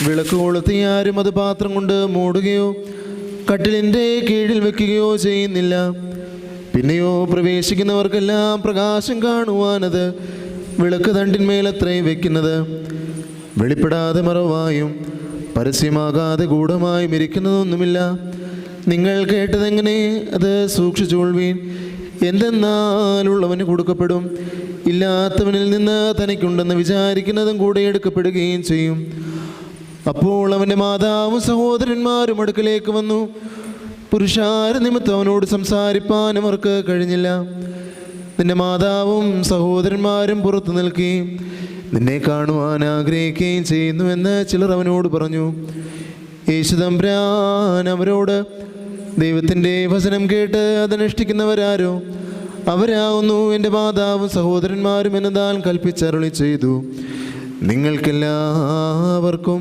വിളക്ക് കൊളുത്തി ആരും അത് പാത്രം കൊണ്ട് മൂടുകയോ കട്ടിലിൻ്റെ കീഴിൽ വെക്കുകയോ ചെയ്യുന്നില്ല. പിന്നെയോ പ്രവേശിക്കുന്നവർക്കെല്ലാം പ്രകാശം കാണുവാനത് വിളക്ക് തണ്ടിന്മേലത്രേ വെക്കുന്നത്. വെളിപ്പെടാതെ മറവായും പരസ്യമാകാതെ ഗൂഢമായും ഇരിക്കുന്നതൊന്നുമില്ല. നിങ്ങൾ കേട്ടതെങ്ങനെ അത് സൂക്ഷിച്ചുകൊള്ളുവീൻ. എന്തെന്നാലുള്ളവന് കൊടുക്കപ്പെടും, ഇല്ലാത്തവനിൽ നിന്ന് തനിക്കുണ്ടെന്ന് വിചാരിക്കുന്നതും കൂടെ എടുക്കപ്പെടുകയും ചെയ്യും. അപ്പോൾ അവൻ്റെ മാതാവും സഹോദരന്മാരും അടുക്കലേക്ക് വന്നു. പുരുഷാര നിമിത്തം അവനോട് സംസാരിപ്പാൻ അവർക്ക് കഴിഞ്ഞില്ല. നിന്റെ മാതാവും സഹോദരന്മാരും പുറത്തു നിൽക്കുകയും നിന്നെ കാണുവാൻ ആഗ്രഹിക്കുകയും ചെയ്യുന്നുവെന്ന് ചിലർ അവനോട് പറഞ്ഞു. യേശു തമ്പുരാൻ അവരോട്, ദൈവത്തിൻ്റെ വചനം കേട്ട് അതനുഷ്ഠിക്കുന്നവരാരോ അവരാകുന്നു എൻ്റെ മാതാവും സഹോദരന്മാരും എന്നതാൽ കൽപ്പിച്ചരുളി ചെയ്തു. നിങ്ങൾക്കെല്ലാവർക്കും